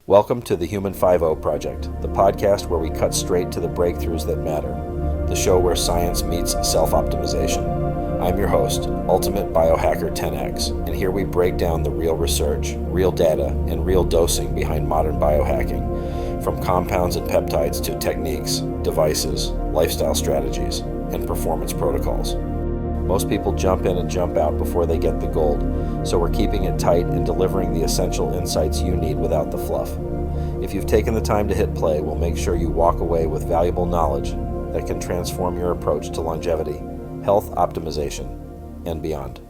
Welcome to the Human 5.0 Project, the podcast where we cut straight to the breakthroughs that matter, the show where science meets self-optimization. I'm your host, Ultimate Biohacker 10X, and here we break down the real research, real data, and real dosing behind modern biohacking, from compounds and peptides to techniques, devices, lifestyle strategies, and performance protocols. Most people jump in and jump out before they get the gold, so we're keeping it tight and delivering the essential insights you need without the fluff. If you've taken the time to hit play, we'll make sure you walk away with valuable knowledge that can transform your approach to longevity, health optimization, and beyond.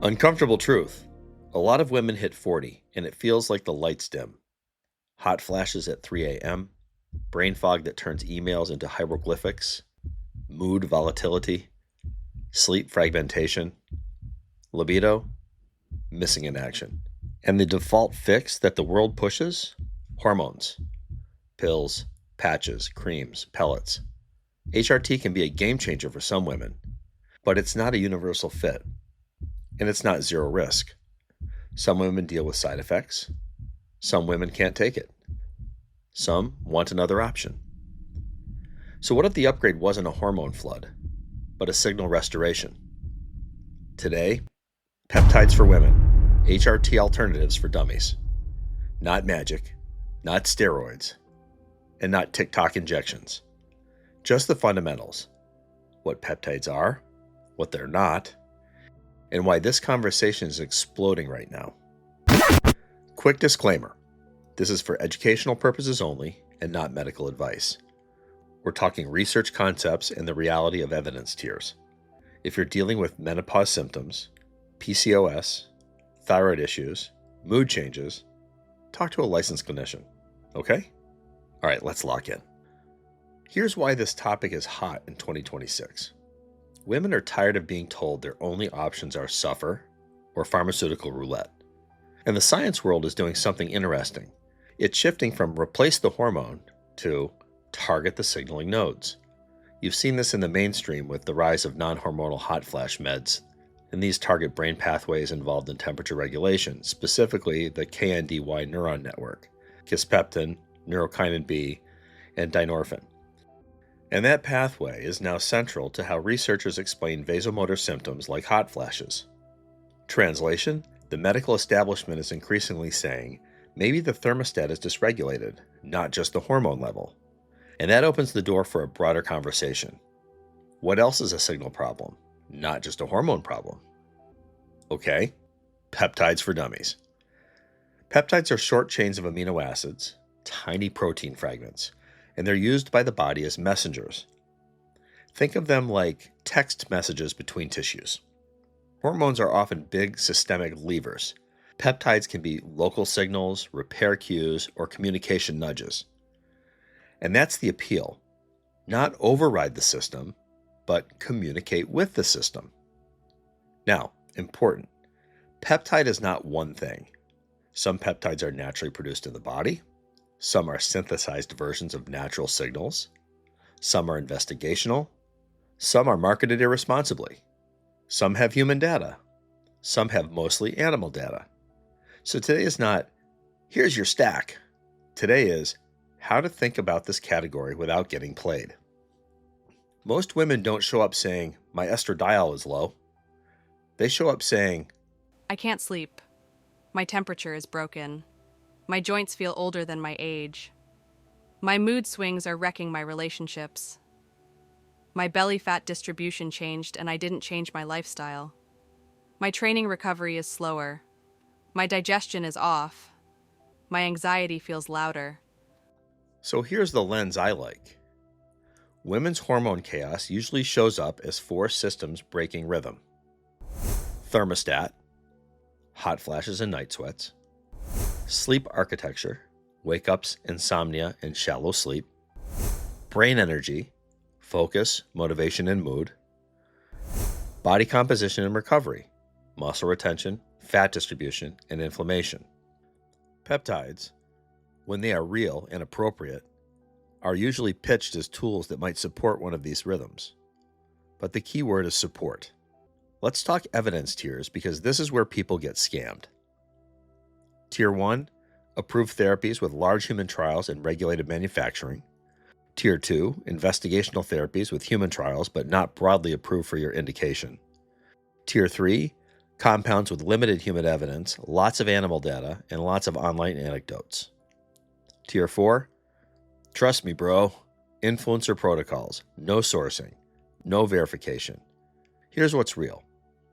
Uncomfortable truth. A lot of women hit 40, and it feels like the lights dim. Hot flashes at 3 a.m., brain fog that turns emails into hieroglyphics, mood volatility, sleep fragmentation, libido missing in action. And the default fix that the world pushes? Hormones. Pills, patches, creams, pellets. HRT can be a game changer for some women, but it's not a universal fit. And it's not zero risk. Some women deal with side effects. Some women can't take it. Some want another option. So what if the upgrade wasn't a hormone flood, but a signal restoration? Today, peptides for women, HRT Alternatives for dummies. Not magic, not steroids, and not TikTok injections. Just the fundamentals. What peptides are, what they're not, and why this conversation is exploding right now. Quick disclaimer. This is for educational purposes only and not medical advice. We're talking research concepts and the reality of evidence tiers. If you're dealing with menopause symptoms, PCOS, thyroid issues, mood changes, talk to a licensed clinician, okay? All right, let's lock in. Here's why this topic is hot in 2026. Women are tired of being told their only options are suffer or pharmaceutical roulette. And the science world is doing something interesting. It's shifting from replace the hormone to target the signaling nodes. You've seen this in the mainstream with the rise of non-hormonal hot flash meds, and these target brain pathways involved in temperature regulation, specifically the KNDY neuron network, kisspeptin, neurokinin B, and dynorphin. And that pathway is now central to how researchers explain vasomotor symptoms like hot flashes. Translation: the medical establishment is increasingly saying, maybe the thermostat is dysregulated, not just the hormone level. And that opens the door for a broader conversation. What else is a signal problem? Not just a hormone problem. Okay, peptides for dummies. Peptides are short chains of amino acids, tiny protein fragments, and they're used by the body as messengers. Think of them like text messages between tissues. Hormones are often big systemic levers. Peptides can be local signals, repair cues, or communication nudges. And that's the appeal. Not override the system, but communicate with the system. Now, important, peptide is not one thing. Some peptides are naturally produced in the body. Some are synthesized versions of natural signals. Some are investigational. Some are marketed irresponsibly. Some have human data. Some have mostly animal data. So today is not, here's your stack. Today is, how to think about this category without getting played. Most women don't show up saying, my estradiol is low. They show up saying, I can't sleep. My temperature is broken. My joints feel older than my age. My mood swings are wrecking my relationships. My belly fat distribution changed and I didn't change my lifestyle. My training recovery is slower. My digestion is off. My anxiety feels louder. So here's the lens I like. Women's hormone chaos usually shows up as four systems breaking rhythm. Thermostat, hot flashes and night sweats. Sleep architecture, wake-ups, insomnia, and shallow sleep. Brain energy, focus, motivation, and mood. Body composition and recovery, muscle retention, fat distribution, and inflammation. Peptides, when they are real and appropriate, are usually pitched as tools that might support one of these rhythms. But the key word is support. Let's talk evidence tiers because this is where people get scammed. Tier 1, approved therapies with large human trials and regulated manufacturing. Tier 2, investigational therapies with human trials but not broadly approved for your indication. Tier 3, compounds with limited human evidence, lots of animal data, and lots of online anecdotes. Tier 4, trust me, bro, influencer protocols, no sourcing, no verification. Here's what's real.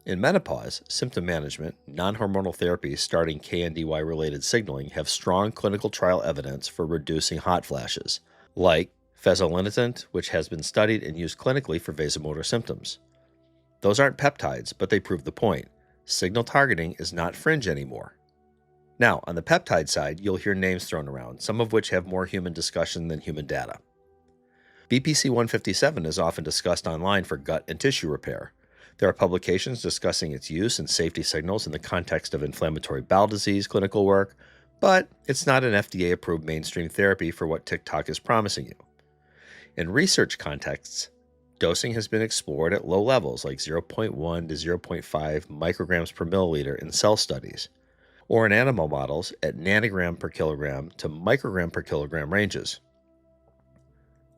In menopause, symptom management, non-hormonal therapies starting KNDY-related signaling have strong clinical trial evidence for reducing hot flashes, like fezolinetant, which has been studied and used clinically for vasomotor symptoms. Those aren't peptides, but they prove the point. Signal targeting is not fringe anymore. Now, on the peptide side, you'll hear names thrown around, some of which have more human discussion than human data. BPC 157 is often discussed online for gut and tissue repair. There are publications discussing its use and safety signals in the context of inflammatory bowel disease clinical work, but it's not an FDA-approved mainstream therapy for what TikTok is promising you. In research contexts, dosing has been explored at low levels like 0.1 to 0.5 micrograms per milliliter in cell studies, or in animal models at nanogram per kilogram to microgram per kilogram ranges.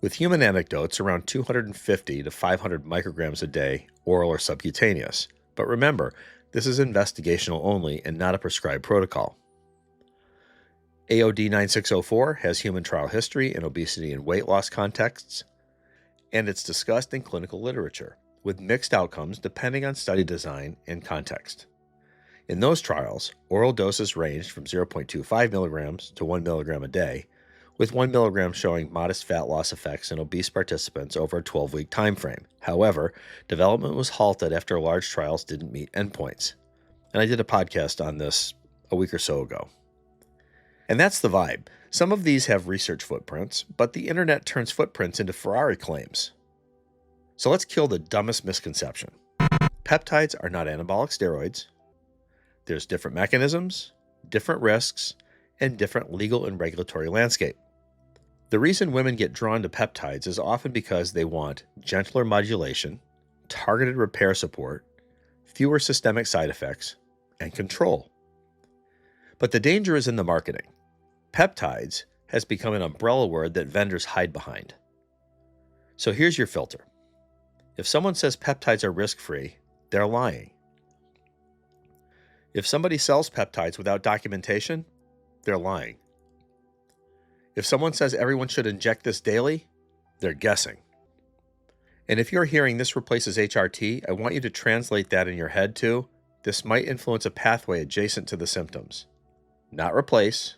With human anecdotes around 250 to 500 micrograms a day, oral or subcutaneous. But remember, this is investigational only and not a prescribed protocol. AOD 9604 has human trial history in obesity and weight loss contexts, and it's discussed in clinical literature, with mixed outcomes depending on study design and context. In those trials, oral doses ranged from 0.25 milligrams to 1 milligram a day, with 1 milligram showing modest fat loss effects in obese participants over a 12-week time frame. However, development was halted after large trials didn't meet endpoints. And I did a podcast on this a week or so ago. And that's the vibe. Some of these have research footprints, but the internet turns footprints into Ferrari claims. So let's kill the dumbest misconception. Peptides are not anabolic steroids. There's different mechanisms, different risks, and different legal and regulatory landscape. The reason women get drawn to peptides is often because they want gentler modulation, targeted repair support, fewer systemic side effects, and control. But the danger is in the marketing. Peptides has become an umbrella word that vendors hide behind. So here's your filter. If someone says peptides are risk-free, they're lying. If somebody sells peptides without documentation, they're lying. If someone says everyone should inject this daily, they're guessing. And if you're hearing this replaces HRT, I want you to translate that in your head to, this might influence a pathway adjacent to the symptoms. Not replace,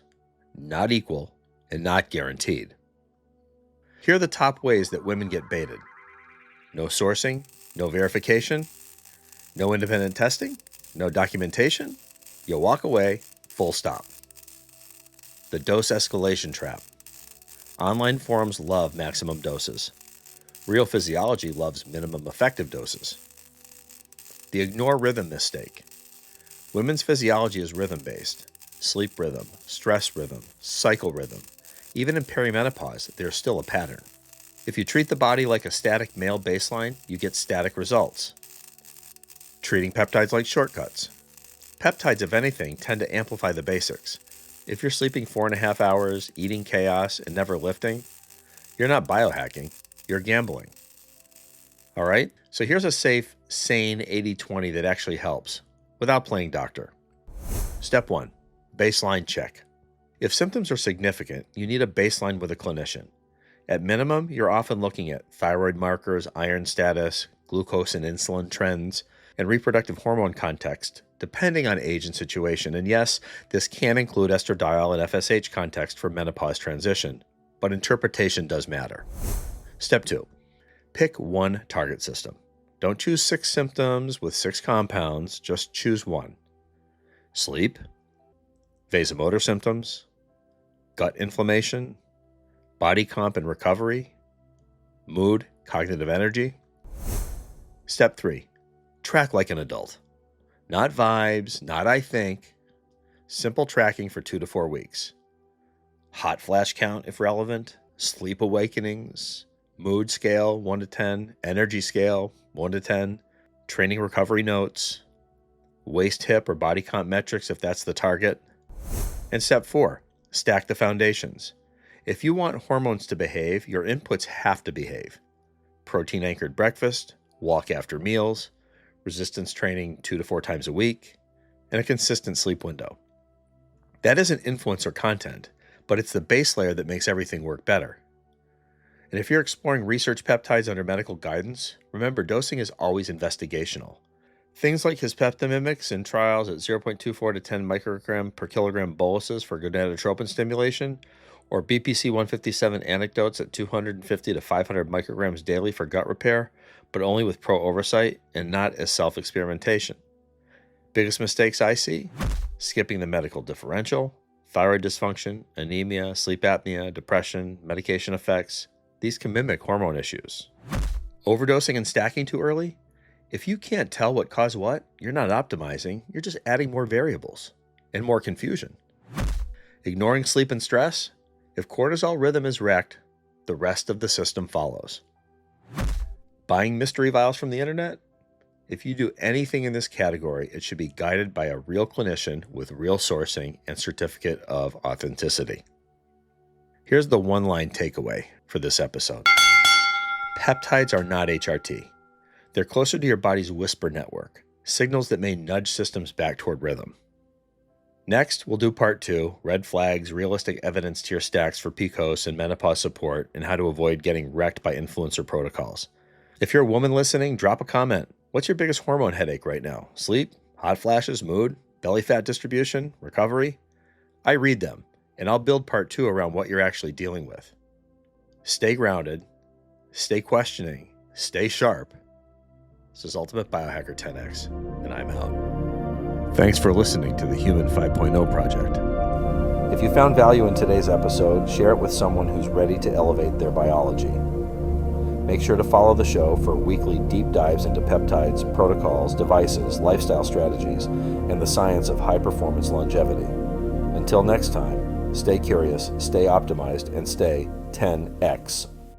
not equal, and not guaranteed. Here are the top ways that women get baited. No sourcing, no verification, no independent testing, no documentation. You walk away, full stop. The dose escalation trap. Online forums love maximum doses. Real physiology loves minimum effective doses. The ignore rhythm mistake. Women's physiology is rhythm-based. Sleep rhythm, stress rhythm, cycle rhythm. Even in perimenopause, there's still a pattern. If you treat the body like a static male baseline, you get static results. Treating peptides like shortcuts. Peptides, if anything, tend to amplify the basics. If you're sleeping 4.5 hours, eating chaos, and never lifting, you're not biohacking, you're gambling. All right? So here's a safe, sane 80-20 that actually helps, without playing doctor. Step 1, baseline check. If symptoms are significant, you need a baseline with a clinician. At minimum, you're often looking at thyroid markers, iron status, glucose and insulin trends, and reproductive hormone context, depending on age and situation. And yes, this can include estradiol and FSH context for menopause transition, but interpretation does matter. Step 2, pick one target system. Don't choose 6 symptoms with 6 compounds, just choose one. Sleep, vasomotor symptoms, gut inflammation, body comp and recovery, mood, cognitive energy. Step 3, track like an adult. Not vibes, not I think. Simple tracking for 2 to 4 weeks. Hot flash count if relevant, sleep awakenings, mood scale 1 to 10, energy scale 1 to 10, training recovery notes, waist, hip, or body comp metrics if that's the target. And step 4, Stack the foundations. If you want hormones to behave, your inputs have to behave. Protein-anchored breakfast, walk after meals, resistance training 2 to 4 times a week, and a consistent sleep window. That isn't influencer content, but it's the base layer that makes everything work better. And if you're exploring research peptides under medical guidance, remember dosing is always investigational. Things like Hispeptin mimics in trials at 0.24 to 10 microgram per kilogram boluses for gonadotropin stimulation, or BPC 157 anecdotes at 250 to 500 micrograms daily for gut repair, but only with pro-oversight and not as self-experimentation. Biggest mistakes I see? Skipping the medical differential, thyroid dysfunction, anemia, sleep apnea, depression, medication effects. These can mimic hormone issues. Overdosing and stacking too early? If you can't tell what caused what, you're not optimizing, you're just adding more variables and more confusion. Ignoring sleep and stress? If cortisol rhythm is wrecked, the rest of the system follows. Buying mystery vials from the internet? If you do anything in this category, it should be guided by a real clinician with real sourcing and certificate of authenticity. Here's the one-line takeaway for this episode. Peptides are not HRT. They're closer to your body's whisper network, signals that may nudge systems back toward rhythm. Next, we'll do part 2, red flags, realistic evidence tier stacks for PCOS and menopause support, and how to avoid getting wrecked by influencer protocols. If you're a woman listening, drop a comment. What's your biggest hormone headache right now? Sleep? Hot flashes? Mood? Belly fat distribution? Recovery? I read them, and I'll build part 2 around what you're actually dealing with. Stay grounded, stay questioning, stay sharp. This is Ultimate Biohacker 10X, and I'm out. Thanks for listening to the Human 5.0 Project. If you found value in today's episode, share it with someone who's ready to elevate their biology. Make sure to follow the show for weekly deep dives into peptides, protocols, devices, lifestyle strategies, and the science of high-performance longevity. Until next time, stay curious, stay optimized, and stay 10X.